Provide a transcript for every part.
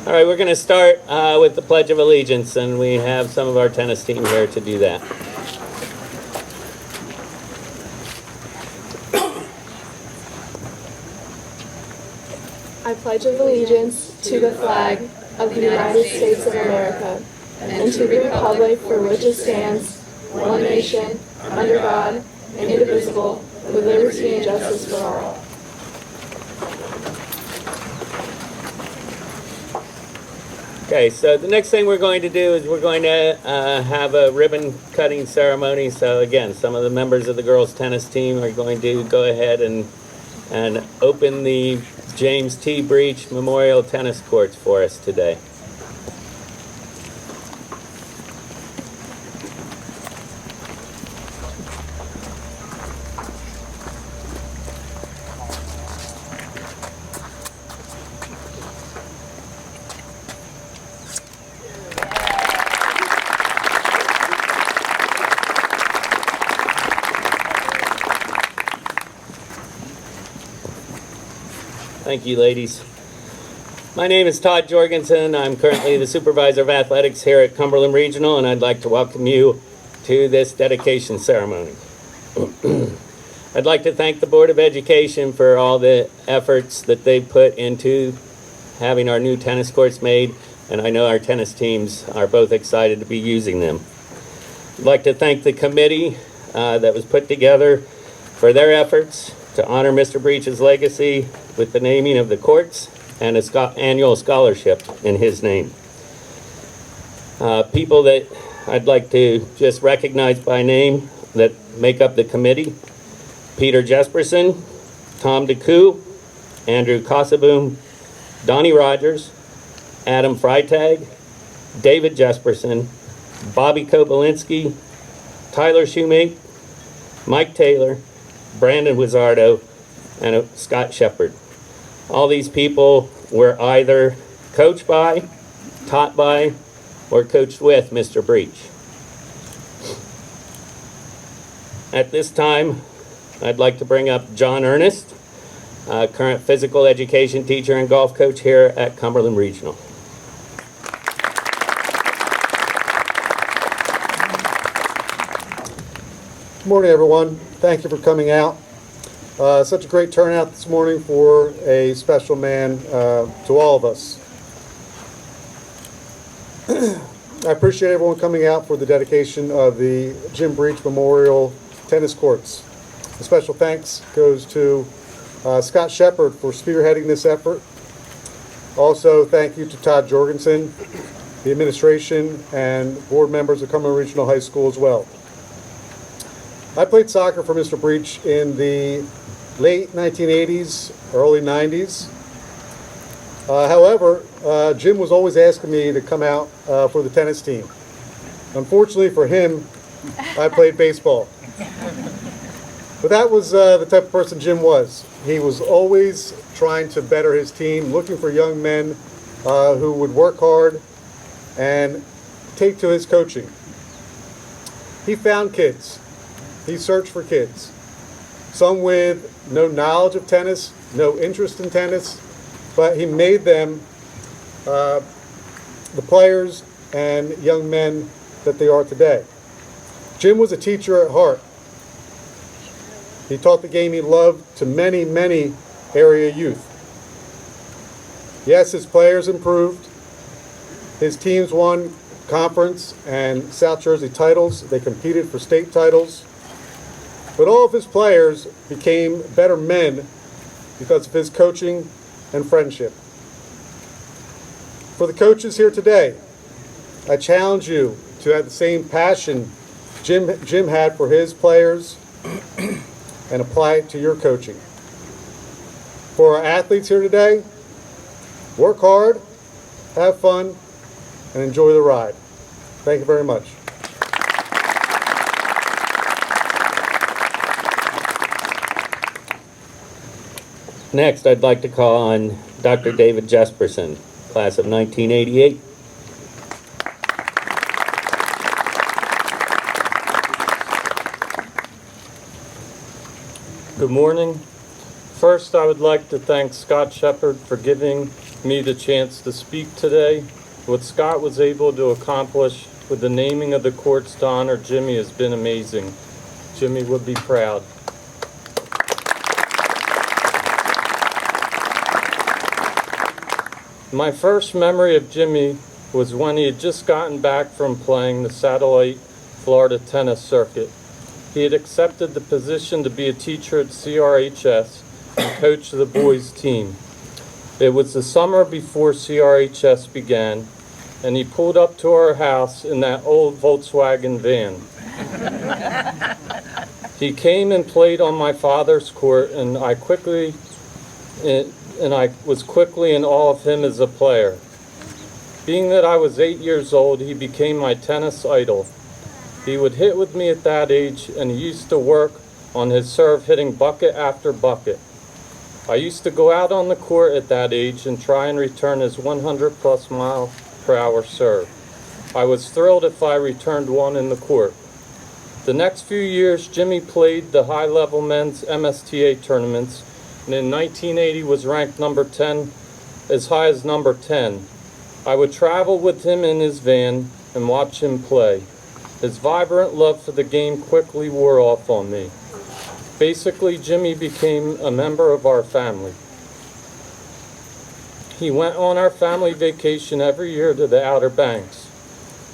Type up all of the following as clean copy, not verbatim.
All right, we're going to start with the Pledge of Allegiance, and we have some of our tennis team here to do that. I pledge allegiance to the flag of the United States of America and to the republic for which it stands, one nation, under God, indivisible, with liberty and justice for all. Okay, so the next thing we're going to do is we're going to have a ribbon cutting ceremony. So again, some of the members of the girls tennis team are going to go ahead and open the James T. Breech Memorial Tennis Courts for us today. Thank you, ladies. My name is Todd Jorgensen. I'm currently the Supervisor of Athletics here at Cumberland Regional, and I'd like to welcome you to this dedication ceremony. I'd like to thank the Board of Education for all the efforts that they've put into having our new tennis courts made, and I know our tennis teams are both excited to be using them. I'd like to thank the committee that was put together for their efforts to honor Mr. Breech's legacy with the naming of the courts and an annual scholarship in his name. People that I'd like to just recognize by name that make up the committee: Peter Jesperson, Tom DeCoo, Andrew Kosaboom, Donnie Rogers, Adam Freitag, David Jesperson, Bobby Kobalinski, Tyler Shoemake, Mike Taylor, Brandon Wizzardo, and Scott Shepard. All these people were either coached by, taught by, or coached with Mr. Breech. At this time, I'd like to bring up John Ernest, current physical education teacher and golf coach here at Cumberland Regional. Good morning, everyone. Thank you for coming out. Such a great turnout this morning for a special man to all of us. I appreciate everyone coming out for the dedication of the Jim Breech Memorial Tennis Courts. A special thanks goes to Scott Shepard for spearheading this effort. Also, thank you to Todd Jorgensen, the administration, and board members of Cumberland Regional High School as well. I played soccer for Mr. Breech in the late 1980s, early 90s. However, Jim was always asking me to come out for the tennis team. Unfortunately for him, I played baseball. But that was the type of person Jim was. He was always trying to better his team, looking for young men who would work hard and take to his coaching. He found kids. He searched for kids, some with no knowledge of tennis, no interest in tennis, but he made them the players and young men that they are today. Jim was a teacher at heart. He taught the game he loved to many, many area youth. Yes, his players improved. His teams won conference and South Jersey titles. They competed for state titles. But all of his players became better men because of his coaching and friendship. For the coaches here today, I challenge you to have the same passion Jim had for his players and apply it to your coaching. For our athletes here today, work hard, have fun, and enjoy the ride. Thank you very much. Next, I'd like to call on Dr. David Jesperson, class of 1988. Good morning. First, I would like to thank Scott Shepard for giving me the chance to speak today. What Scott was able to accomplish with the naming of the courts to honor Jimmy has been amazing. Jimmy would be proud. My first memory of Jimmy was when he had just gotten back from playing the Satellite Florida tennis circuit. He had accepted the position to be a teacher at CRHS and coach the boys' team. It was the summer before CRHS began, and he pulled up to our house in that old Volkswagen van. He came and played on my father's court, and I was quickly in awe of him as a player. Being that I was 8 years old, he became my tennis idol. He would hit with me at that age, and he used to work on his serve, hitting bucket after bucket. I used to go out on the court at that age and try and return his 100+ mile per hour serve. I was thrilled if I returned one in the court. The next few years, Jimmy played the high-level men's MSTA tournaments, and in 1980 was ranked number 10, as high as number 10. I would travel with him in his van and watch him play. His vibrant love for the game quickly wore off on me. Basically, Jimmy became a member of our family. He went on our family vacation every year to the Outer Banks.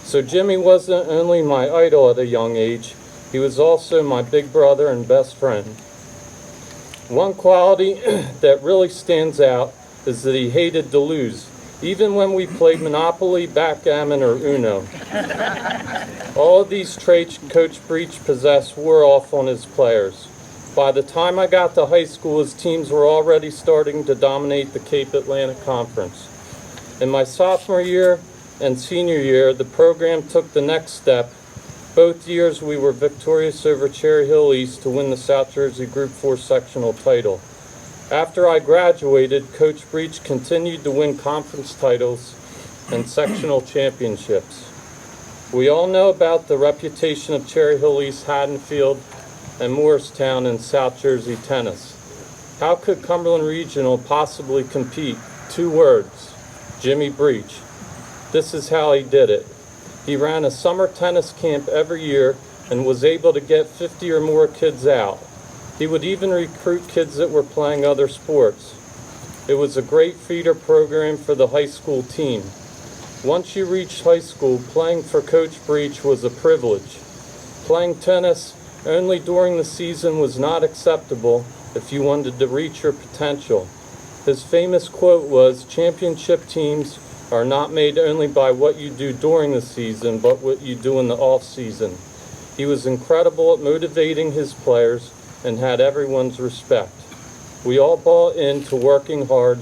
So Jimmy wasn't only my idol at a young age, he was also my big brother and best friend. One quality that really stands out is that he hated to lose, even when we played Monopoly, backgammon, or Uno. All of these traits Coach Breech possessed wore off on his players. By the time I got to high school, his teams were already starting to dominate the Cape Atlantic Conference. In my sophomore year and senior year, the program took the next step. Both years we were victorious over Cherry Hill East to win the South Jersey Group 4 sectional title. After I graduated, Coach Breech continued to win conference titles and sectional championships. We all know about the reputation of Cherry Hill East, Haddonfield, and Morristown in South Jersey tennis. How could Cumberland Regional possibly compete? 2 words, Jimmy Breech. This is how he did it. He ran a summer tennis camp every year and was able to get 50 or more kids out. He would even recruit kids that were playing other sports. It was a great feeder program for the high school team. Once you reached high school, playing for Coach Breech was a privilege. Playing tennis only during the season was not acceptable if you wanted to reach your potential. His famous quote was, "Championship teams are not made only by what you do during the season, but what you do in the off-season." He was incredible at motivating his players and had everyone's respect. We all bought into working hard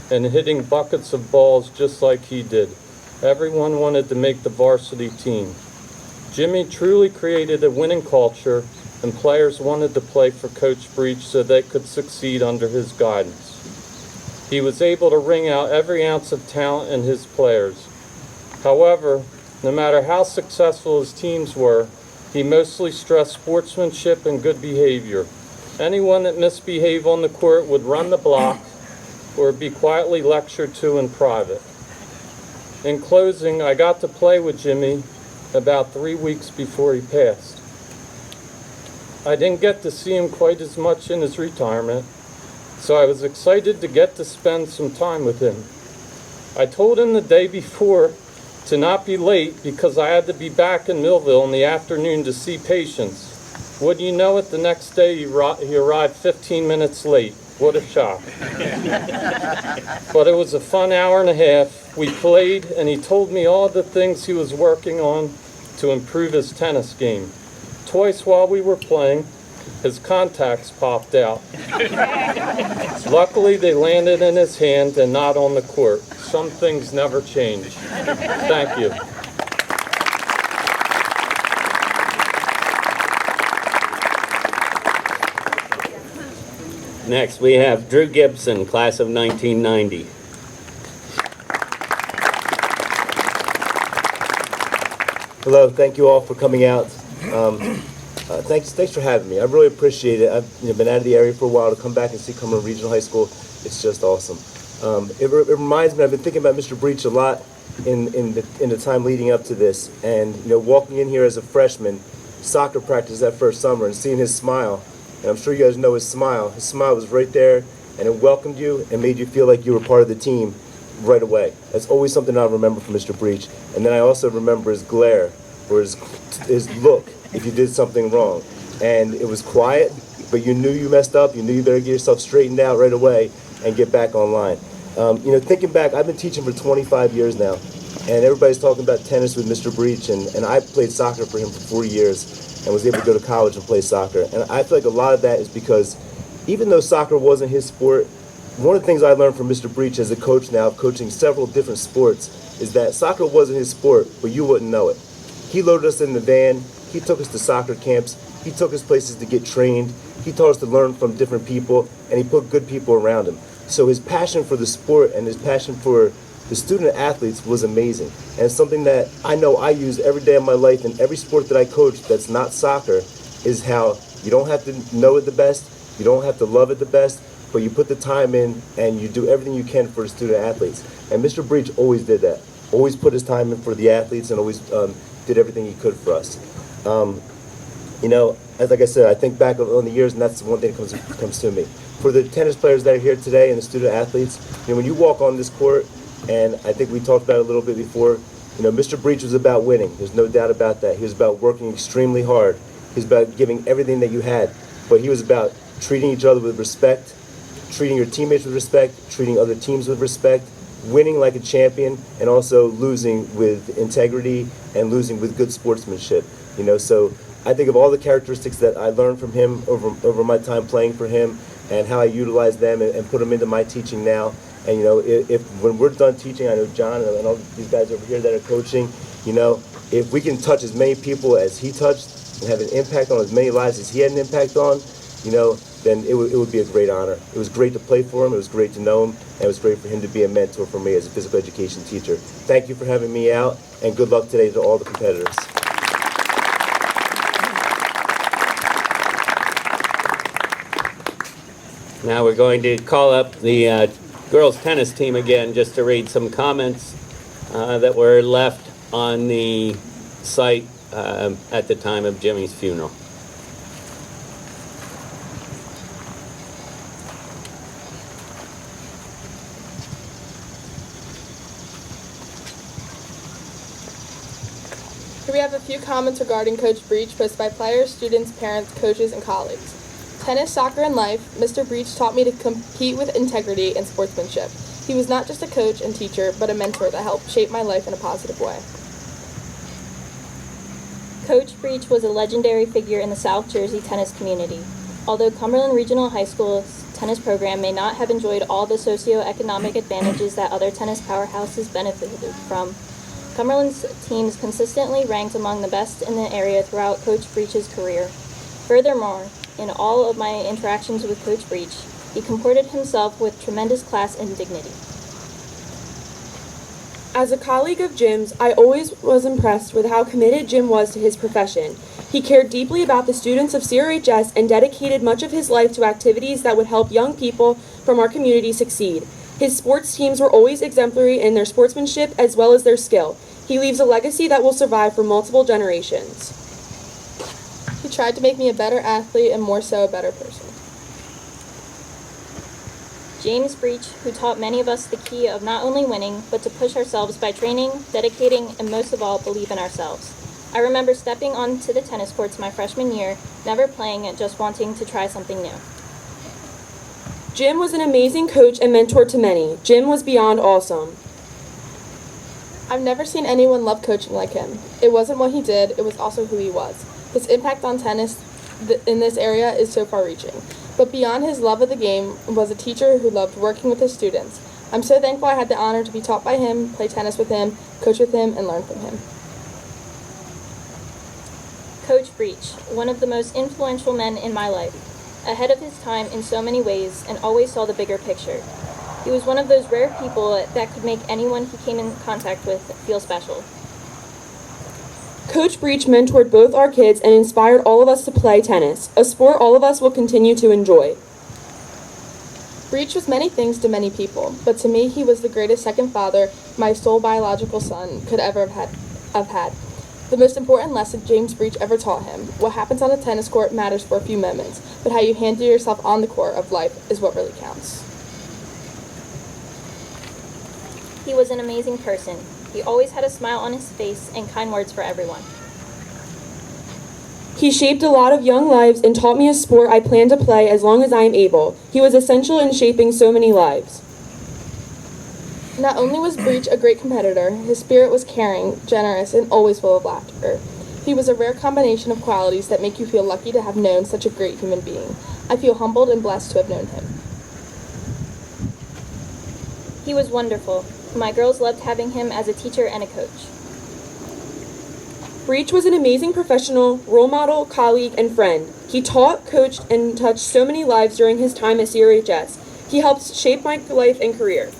and hitting buckets of balls just like he did. Everyone wanted to make the varsity team. Jimmy truly created a winning culture, and players wanted to play for Coach Breech so they could succeed under his guidance. He was able to wring out every ounce of talent in his players. However, no matter how successful his teams were, he mostly stressed sportsmanship and good behavior. Anyone that misbehaved on the court would run the block or be quietly lectured to in private. In closing, I got to play with Jimmy about 3 weeks before he passed. I didn't get to see him quite as much in his retirement, so I was excited to get to spend some time with him. I told him the day before to not be late because I had to be back in Millville in the afternoon to see patients. Wouldn't you know it, the next day he arrived 15 minutes late. What a shock. But it was a fun hour and a half. We played, and he told me all the things he was working on to improve his tennis game. Twice while we were playing, his contacts popped out. Luckily, they landed in his hand and not on the court. Some things never change. Thank you. Next, we have Drew Gibson, class of 1990. Hello, thank you all for coming out. Thanks for having me. I really appreciate it. I've been out of the area for a while. To come back and see Cumberland Regional High School, it's just awesome. It reminds me, I've been thinking about Mr. Breech a lot in the time leading up to this, and walking in here as a freshman, soccer practice that first summer, and seeing his smile, and I'm sure you guys know his smile. His smile was right there, and it welcomed you and made you feel like you were part of the team right away. That's always something I remember from Mr. Breech. And then I also remember his glare, or his look if you did something wrong. And it was quiet, but you knew you messed up. You knew you better get yourself straightened out right away and get back online. Thinking back, I've been teaching for 25 years now, and everybody's talking about tennis with Mr. Breech, and I played soccer for him for 4 years and was able to go to college and play soccer. And I feel like a lot of that is because even though soccer wasn't his sport, one of the things I learned from Mr. Breech as a coach now, coaching several different sports, is that soccer wasn't his sport, but you wouldn't know it. He loaded us in the van, he took us to soccer camps, he took us places to get trained, he taught us to learn from different people, and he put good people around him. So his passion for the sport and his passion for the student athletes was amazing. And it's something that I know I use every day of my life in every sport that I coach that's not soccer, is how you don't have to know it the best, you don't have to love it the best, but you put the time in and you do everything you can for the student athletes. And Mr. Breech always did that. Always put his time in for the athletes and always did everything he could for us. As like I said, I think back on the years, and that's the one thing that comes to me. For the tennis players that are here today and the student athletes, when you walk on this court, and I think we talked about it a little bit before, Mr. Breech was about winning. There's no doubt about that. He was about working extremely hard. He was about giving everything that you had, but he was about treating each other with respect, treating your teammates with respect, treating other teams with respect, winning like a champion, and also losing with integrity and losing with good sportsmanship. So I think of all the characteristics that I learned from him over my time playing for him, and how I utilize them and put them into my teaching now. And if when we're done teaching, I know John and all these guys over here that are coaching, if we can touch as many people as he touched and have an impact on as many lives as he had an impact on, then it would be a great honor. It was great to play for him, it was great to know him, and it was great for him to be a mentor for me as a physical education teacher. Thank you for having me out, and good luck today to all the competitors. Now we're going to call up the girls tennis team again just to read some comments that were left on the site at the time of Jimmy's funeral. Here we have a few comments regarding Coach Breech posted by players, students, parents, coaches, and colleagues. Tennis, soccer, and life, Mr. Breech taught me to compete with integrity and sportsmanship. He was not just a coach and teacher, but a mentor that helped shape my life in a positive way. Coach Breech was a legendary figure in the South Jersey tennis community. Although Cumberland Regional High School's tennis program may not have enjoyed all the socioeconomic advantages that other tennis powerhouses benefited from, Cumberland's teams consistently ranked among the best in the area throughout Coach Breech's career. Furthermore, in all of my interactions with Coach Breech, he comported himself with tremendous class and dignity. As a colleague of Jim's, I always was impressed with how committed Jim was to his profession. He cared deeply about the students of CRHS and dedicated much of his life to activities that would help young people from our community succeed. His sports teams were always exemplary in their sportsmanship as well as their skill. He leaves a legacy that will survive for multiple generations. He tried to make me a better athlete and more so a better person. James Breech, who taught many of us the key of not only winning, but to push ourselves by training, dedicating, and most of all, believe in ourselves. I remember stepping onto the tennis courts my freshman year, never playing it, just wanting to try something new. Jim was an amazing coach and mentor to many. Jim was beyond awesome. I've never seen anyone love coaching like him. It wasn't what he did, it was also who he was. His impact on tennis in this area is so far-reaching. But beyond his love of the game was a teacher who loved working with his students. I'm so thankful I had the honor to be taught by him, play tennis with him, coach with him, and learn from him. Coach Breech, one of the most influential men in my life, ahead of his time in so many ways and always saw the bigger picture. He was one of those rare people that could make anyone he came in contact with feel special. Coach Breech mentored both our kids and inspired all of us to play tennis, a sport all of us will continue to enjoy. Breech was many things to many people, but to me he was the greatest second father my sole biological son could ever have had. The most important lesson James Breech ever taught him: what happens on a tennis court matters for a few moments, but how you handle yourself on the court of life is what really counts. He was an amazing person. He always had a smile on his face and kind words for everyone. He shaped a lot of young lives and taught me a sport I plan to play as long as I am able. He was essential in shaping so many lives. Not only was Breech a great competitor, his spirit was caring, generous, and always full of laughter. He was a rare combination of qualities that make you feel lucky to have known such a great human being. I feel humbled and blessed to have known him. He was wonderful. My girls loved having him as a teacher and a coach. Breech was an amazing professional, role model, colleague, and friend. He taught, coached, and touched so many lives during his time at CRHS. He helped shape my life and career.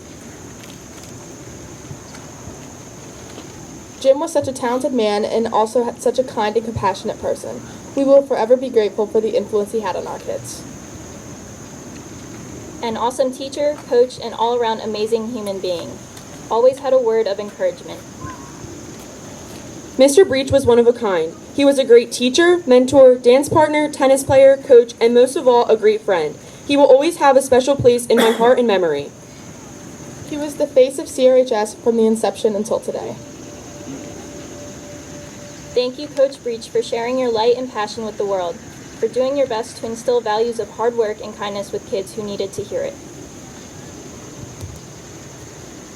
Jim was such a talented man and also such a kind and compassionate person. We will forever be grateful for the influence he had on our kids. An awesome teacher, coach, and all-around amazing human being. Always had a word of encouragement. Mr. Breech was one of a kind. He was a great teacher, mentor, dance partner, tennis player, coach, and most of all, a great friend. He will always have a special place in my heart and memory. He was the face of CRHS from the inception until today. Thank you, Coach Breech, for sharing your light and passion with the world, for doing your best to instill values of hard work and kindness with kids who needed to hear it.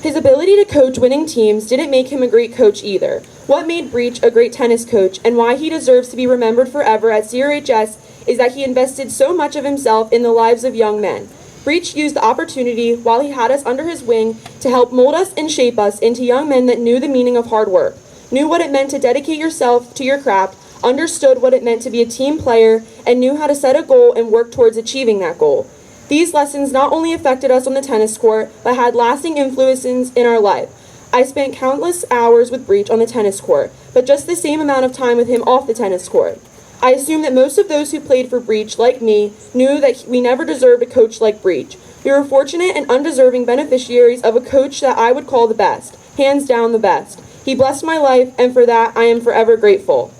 His ability to coach winning teams didn't make him a great coach either. What made Breech a great tennis coach and why he deserves to be remembered forever at CRHS is that he invested so much of himself in the lives of young men. Breech used the opportunity while he had us under his wing to help mold us and shape us into young men that knew the meaning of hard work, knew what it meant to dedicate yourself to your craft, understood what it meant to be a team player, and knew how to set a goal and work towards achieving that goal. These lessons not only affected us on the tennis court, but had lasting influences in our life. I spent countless hours with Breech on the tennis court, but just the same amount of time with him off the tennis court. I assume that most of those who played for Breech, like me, knew that we never deserved a coach like Breech. We were fortunate and undeserving beneficiaries of a coach that I would call the best, hands down the best. He blessed my life, and for that I am forever grateful.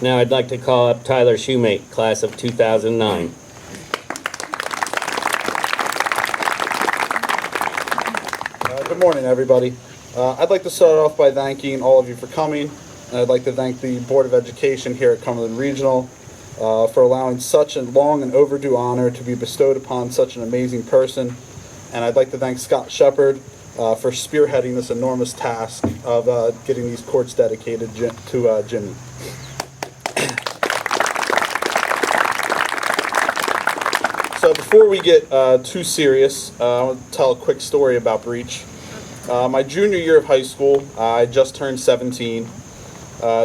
Now I'd like to call up Tyler Shoemate, class of 2009. Good morning, everybody. I'd like to start off by thanking all of you for coming, and I'd like to thank the Board of Education here at Cumberland Regional for allowing such a long and overdue honor to be bestowed upon such an amazing person. And I'd like to thank Scott Shepard for spearheading this enormous task of getting these courts dedicated to Jimmy. So before we get too serious, I want to tell a quick story about Breech. My junior year of high school, I just turned 17,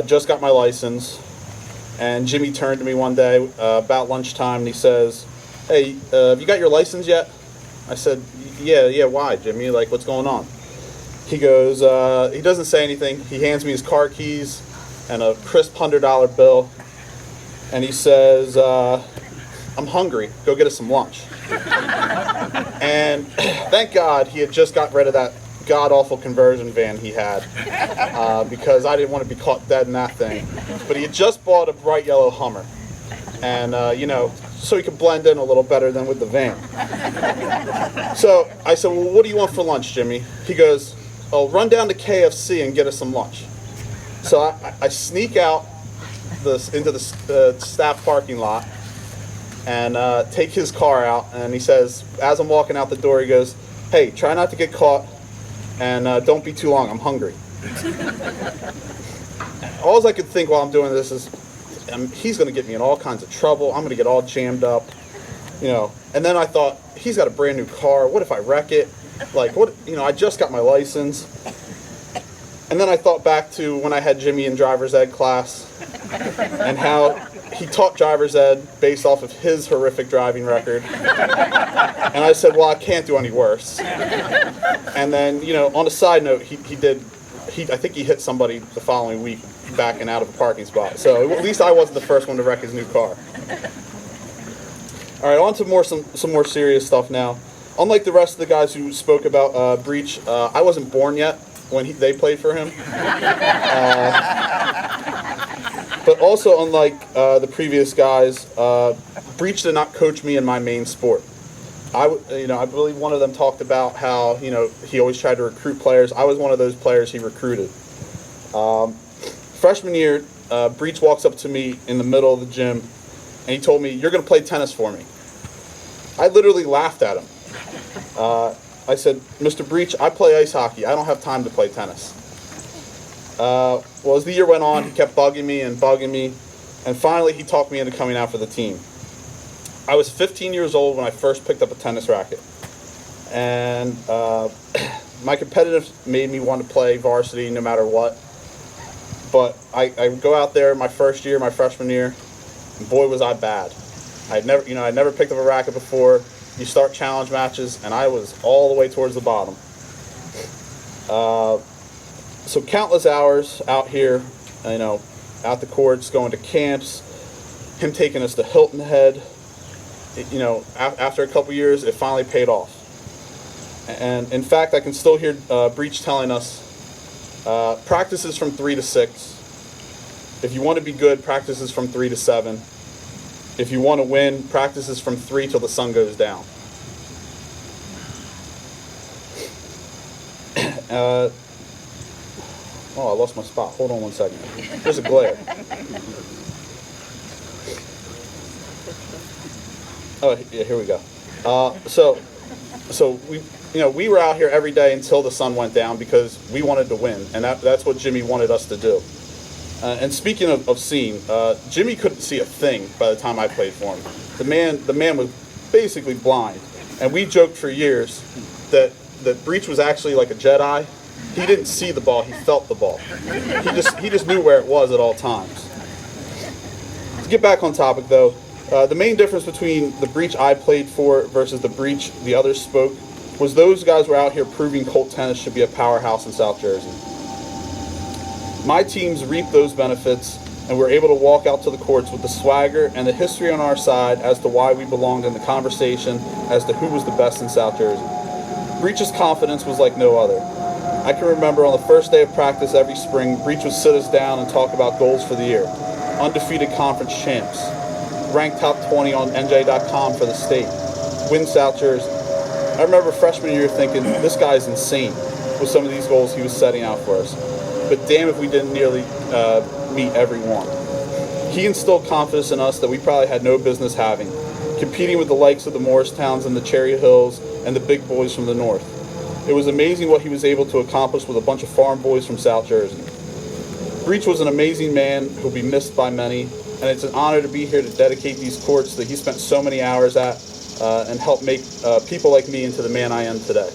just got my license, and Jimmy turned to me one day about lunchtime and he says, "Hey, have you got your license yet?" I said, yeah, why, Jimmy? Like, what's going on? He goes, he doesn't say anything. He hands me his car keys and a crisp $100 bill, and he says, "I'm hungry. Go get us some lunch." And thank God he had just got rid of that god-awful conversion van he had, because I didn't want to be caught dead in that thing. But he had just bought a bright yellow Hummer, and so he could blend in a little better than with the van. So I said, "Well, what do you want for lunch, Jimmy?" He goes, "Oh, run down to KFC and get us some lunch." So I sneak out into the staff parking lot and take his car out, and he says, as I'm walking out the door, he goes, "Hey, try not to get caught, and don't be too long, I'm hungry." All I could think while I'm doing this is, he's going to get me in all kinds of trouble, I'm going to get all jammed up, and then I thought, he's got a brand new car, what if I wreck it? Like, what, I just got my license. And then I thought back to when I had Jimmy in driver's ed class, and how he taught driver's ed based off of his horrific driving record. And I said, well, I can't do any worse. And then, you know, on a side note, I think he hit somebody the following week backing out of a parking spot. So at least I wasn't the first one to wreck his new car. All right, on to some more serious stuff now. Unlike the rest of the guys who spoke about Breech, I wasn't born yet when they played for him. But also, unlike the previous guys, Breech did not coach me in my main sport. I believe one of them talked about how, you know, he always tried to recruit players. I was one of those players he recruited. Freshman year, Breech walks up to me in the middle of the gym, and he told me, "You're going to play tennis for me." I literally laughed at him. I said, "Mr. Breech, I play ice hockey. I don't have time to play tennis." Well, as the year went on, he kept bugging me, and finally he talked me into coming out for the team. I was 15 years old when I first picked up a tennis racket, and my competitiveness made me want to play varsity no matter what. But I go out there my first year, my freshman year, and boy was I bad. I'd never picked up a racket before. You start challenge matches, and I was all the way towards the bottom. So countless hours out here, you know, out the courts, going to camps, him taking us to Hilton Head. You know, after a couple years, it finally paid off. And in fact, I can still hear Breech telling us, practices from 3 to 6. If you want to be good, practices from 3 to 7. If you want to win, practices from 3 till the sun goes down. Oh, I lost my spot. Hold on one second. There's a glare. Oh, yeah, here we go. So we were out here every day until the sun went down because we wanted to win, and that's what Jimmy wanted us to do. And speaking of seeing, Jimmy couldn't see a thing by the time I played for him. The man was basically blind, and we joked for years that Breech was actually like a Jedi. He didn't see the ball; he felt the ball. He just knew where it was at all times. To get back on topic, though, the main difference between the Breech I played for versus the Breech the others spoke was those guys were out here proving Colt tennis should be a powerhouse in South Jersey. My teams reaped those benefits, and were able to walk out to the courts with the swagger and the history on our side as to why we belonged in the conversation as to who was the best in South Jersey. Breech's confidence was like no other. I can remember on the first day of practice every spring, Breech would sit us down and talk about goals for the year. Undefeated conference champs, ranked top 20 on NJ.com for the state, win South Jersey. I remember freshman year thinking, this guy's insane with some of these goals he was setting out for us. But damn if we didn't nearly meet every one. He instilled confidence in us that we probably had no business having, competing with the likes of the Morristowns and the Cherry Hills and the big boys from the north. It was amazing what he was able to accomplish with a bunch of farm boys from South Jersey. Breech was an amazing man who'll be missed by many, and it's an honor to be here to dedicate these courts that he spent so many hours at and help make people like me into the man I am today.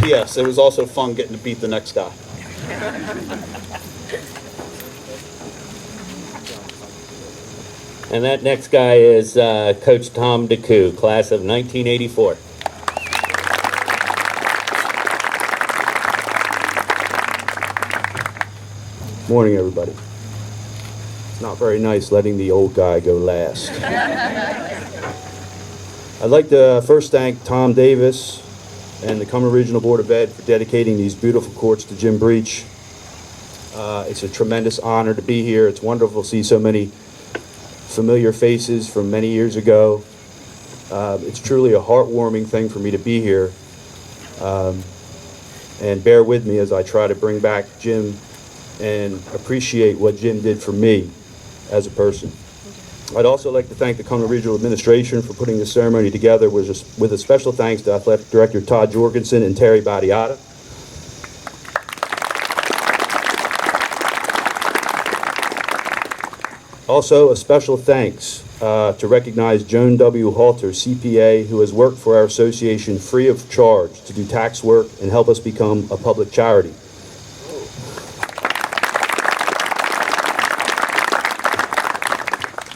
P.S. It was also fun getting to beat the next guy. And that next guy is Coach Tom DeCou, class of 1984. Morning, everybody. It's not very nice letting the old guy go last. I'd like to first thank Tom Davis and the Cumberland Regional Board of Ed for dedicating these beautiful courts to Jim Breech. It's a tremendous honor to be here. It's wonderful to see so many familiar faces from many years ago. It's truly a heartwarming thing for me to be here. And bear with me as I try to bring back Jim and appreciate what Jim did for me as a person. I'd also like to thank the Cumberland Regional Administration for putting this ceremony together with a special thanks to Athletic Director Todd Jorgensen and Terry Battiata. Also, a special thanks to recognize Joan W. Halter, CPA, who has worked for our association free of charge to do tax work and help us become a public charity.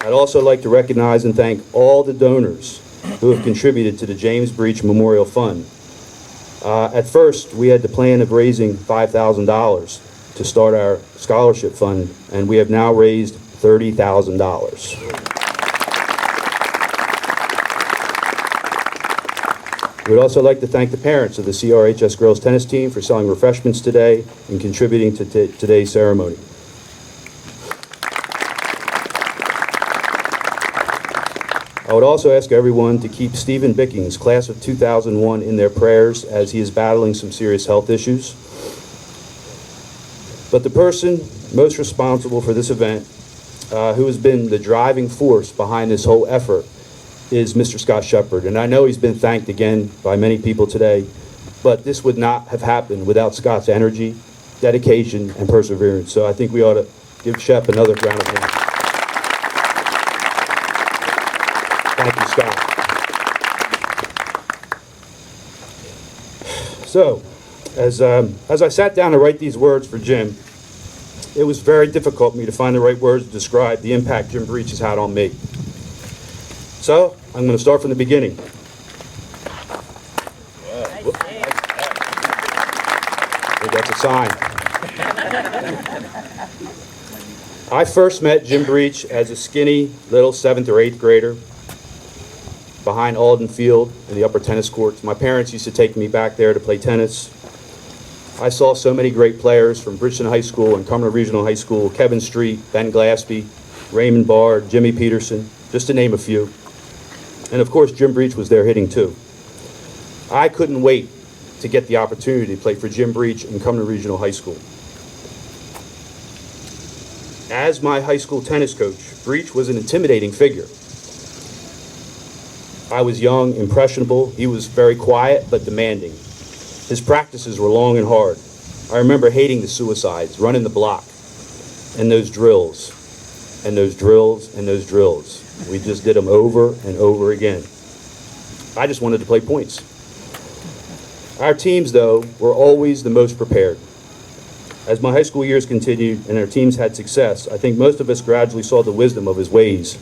I'd also like to recognize and thank all the donors who have contributed to the James Breech Memorial Fund. At first, we had the plan of raising $5,000 to start our scholarship fund, and we have now raised $30,000. We'd also like to thank the parents of the CRHS girls tennis team for selling refreshments today and contributing to today's ceremony. I would also ask everyone to keep Stephen Bicking's class of 2001 in their prayers as he is battling some serious health issues. But the person most responsible for this event, who has been the driving force behind this whole effort, is Mr. Scott Shepard. And I know he's been thanked again by many people today, but this would not have happened without Scott's energy, dedication, and perseverance. So I think we ought to give Shep another round of applause. Thank you, Scott. So, as I sat down to write these words for Jim, it was very difficult for me to find the right words to describe the impact Jim Breech has had on me. So, I'm going to start from the beginning. That's a sign. I first met Jim Breech as a skinny little 7th or 8th grader behind Alden Field in the upper tennis courts. My parents used to take me back there to play tennis. I saw so many great players from Bridgeton High School and Cumberland Regional High School, Kevin Street, Ben Glaspie, Raymond Bard, Jimmy Peterson, just to name a few. And of course, Jim Breech was there hitting too. I couldn't wait to get the opportunity to play for Jim Breech in Cumberland Regional High School. As my high school tennis coach, Breech was an intimidating figure. I was young, impressionable. He was very quiet but demanding. His practices were long and hard. I remember hating the suicides, running the block, and those drills, and those drills, and those drills. We just did them over and over again. I just wanted to play points. Our teams, though, were always the most prepared. As my high school years continued and our teams had success, I think most of us gradually saw the wisdom of his ways,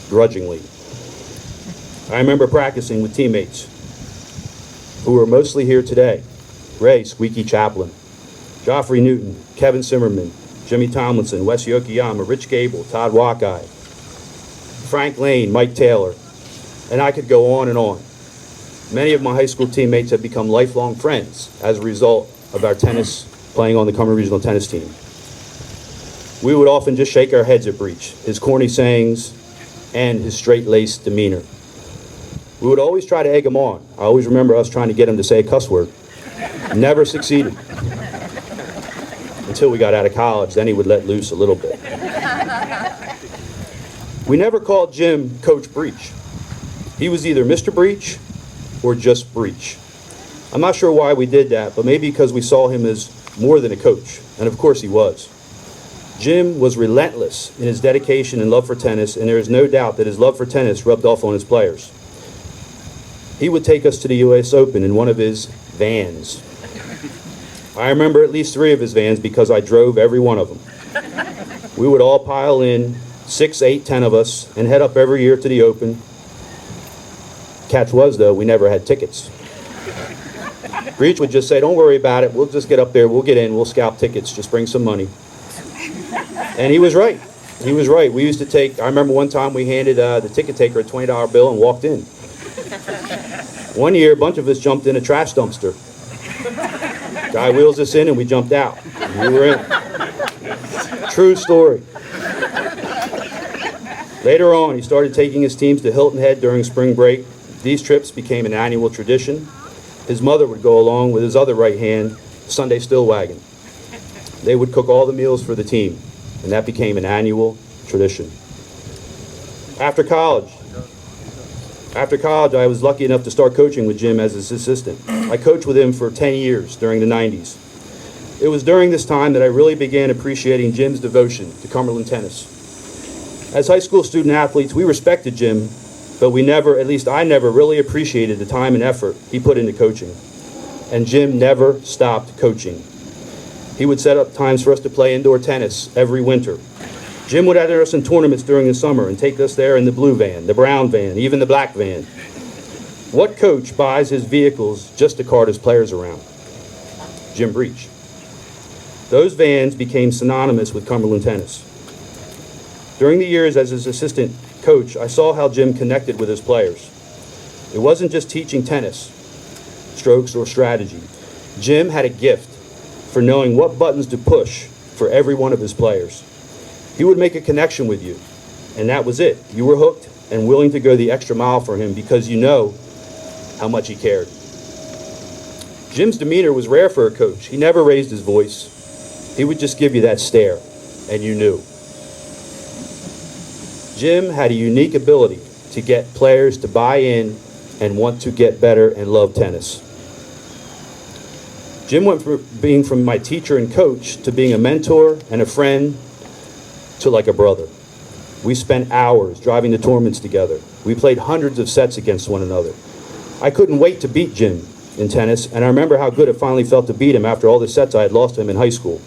grudgingly. I remember practicing with teammates who are mostly here today. Ray Squeaky Chaplin, Joffrey Newton, Kevin Zimmerman, Jimmy Tomlinson, Wes Yokoyama, Rich Gable, Todd Wackeye, Frank Lane, Mike Taylor, and I could go on and on. Many of my high school teammates have become lifelong friends as a result of our tennis, playing on the Cumberland Regional tennis team. We would often just shake our heads at Breech, his corny sayings, and his straight-laced demeanor. We would always try to egg him on. I always remember us trying to get him to say a cuss word. Never succeeded. Until we got out of college, then he would let loose a little bit. We never called Jim Coach Breech. He was either Mr. Breech or just Breech. I'm not sure why we did that, but maybe because we saw him as more than a coach, and of course he was. Jim was relentless in his dedication and love for tennis, and there is no doubt that his love for tennis rubbed off on his players. He would take us to the US Open in one of his vans. I remember at least 3 of his vans because I drove every one of them. We would all pile in, 6, 8, 10 of us, and head up every year to the Open. Catch was, though, we never had tickets. Breech would just say, don't worry about it, we'll just get up there, we'll get in, we'll scalp tickets, just bring some money. And he was right. He was right. We used to take, I remember one time we handed the ticket taker a $20 bill and walked in. One year, a bunch of us jumped in a trash dumpster. Guy wheels us in and we jumped out. We were in. True story. Later on, he started taking his teams to Hilton Head during spring break. These trips became an annual tradition. His mother would go along with his other right hand, Sunday Still Wagon. They would cook all the meals for the team, and that became an annual tradition. After college, I was lucky enough to start coaching with Jim as his assistant. I coached with him for 10 years during the 90s. It was during this time that I really began appreciating Jim's devotion to Cumberland tennis. As high school student athletes, we respected Jim, but we never, at least I never, really appreciated the time and effort he put into coaching. And Jim never stopped coaching. He would set up times for us to play indoor tennis every winter. Jim would enter us in tournaments during the summer and take us there in the blue van, the brown van, even the black van. What coach buys his vehicles just to cart his players around? Jim Breech. Those vans became synonymous with Cumberland tennis. During the years as his assistant coach, I saw how Jim connected with his players. It wasn't just teaching tennis, strokes, or strategy. Jim had a gift for knowing what buttons to push for every one of his players. He would make a connection with you, and that was it. You were hooked and willing to go the extra mile for him because you know how much he cared. Jim's demeanor was rare for a coach. He never raised his voice. He would just give you that stare, and you knew. Jim had a unique ability to get players to buy in and want to get better and love tennis. Jim went from being from my teacher and coach to being a mentor and a friend to like a brother. We spent hours driving to tournaments together. We played hundreds of sets against one another. I couldn't wait to beat Jim in tennis, and I remember how good it finally felt to beat him after all the sets I had lost to him in high school.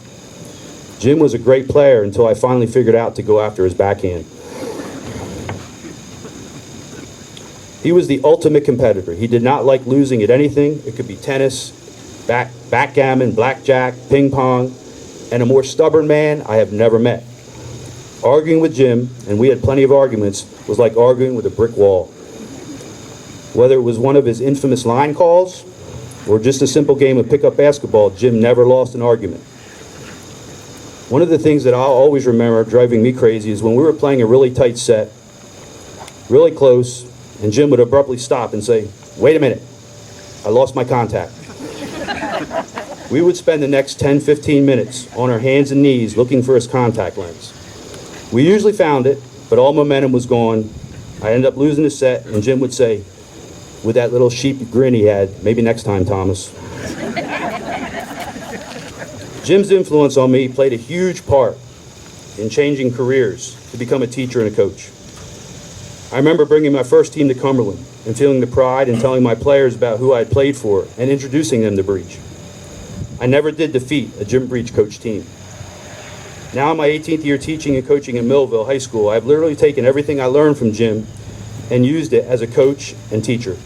Jim was a great player until I finally figured out to go after his backhand. He was the ultimate competitor. He did not like losing at anything. It could be tennis, backgammon, blackjack, ping pong, and a more stubborn man I have never met. Arguing with Jim, and we had plenty of arguments, was like arguing with a brick wall. Whether it was one of his infamous line calls or just a simple game of pickup basketball, Jim never lost an argument. One of the things that I'll always remember driving me crazy is when we were playing a really tight set, really close, and Jim would abruptly stop and say, "Wait a minute, I lost my contact." We would spend the next 10, 15 minutes on our hands and knees looking for his contact lens. We usually found it, but all momentum was gone. I ended up losing the set, and Jim would say, with that little sheep grin he had, "Maybe next time, Thomas." Jim's influence on me played a huge part in changing careers to become a teacher and a coach. I remember bringing my first team to Cumberland and feeling the pride and telling my players about who I had played for and introducing them to Breech. I never did defeat a Jim Breech coach team. Now in my 18th year teaching and coaching at Millville High School, I've literally taken everything I learned from Jim and used it as a coach and teacher.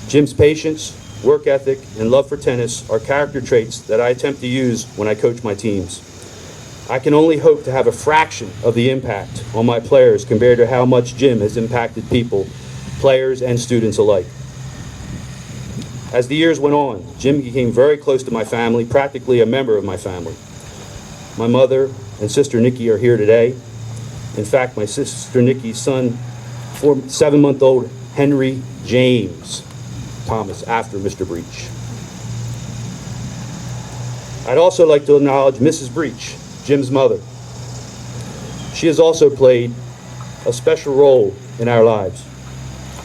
Jim's patience, work ethic, and love for tennis are character traits that I attempt to use when I coach my teams. I can only hope to have a fraction of the impact on my players compared to how much Jim has impacted people, players and students alike. As the years went on, Jim became very close to my family, practically a member of my family. My mother and sister Nikki are here today. In fact, my sister Nikki's son, 7-month-old Henry James Thomas, after Mr. Breech. I'd also like to acknowledge Mrs. Breech, Jim's mother. She has also played a special role in our lives.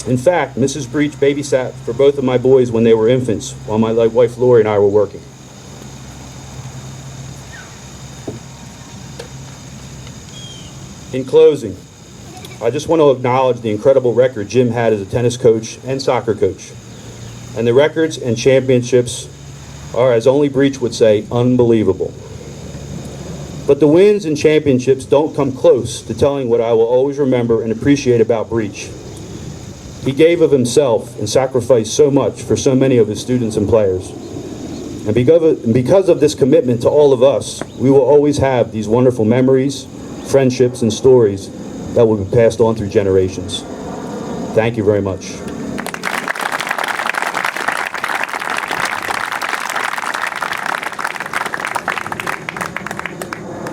In fact, Mrs. Breech babysat for both of my boys when they were infants, while my wife Lori and I were working. In closing, I just want to acknowledge the incredible record Jim had as a tennis coach and soccer coach. And the records and championships are, as only Breech would say, unbelievable. But the wins and championships don't come close to telling what I will always remember and appreciate about Breech. He gave of himself and sacrificed so much for so many of his students and players. And because of this commitment to all of us, we will always have these wonderful memories, friendships, and stories that will be passed on through generations. Thank you very much.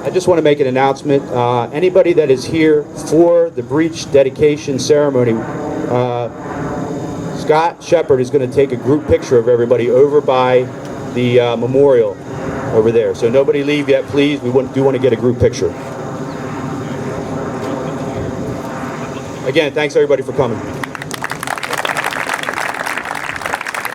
I just want to make an announcement. Anybody that is here for the Breech dedication ceremony, Scott Shepard is going to take a group picture of everybody over by the memorial over there. So nobody leave yet, please. We do want to get a group picture. Again, thanks everybody for coming.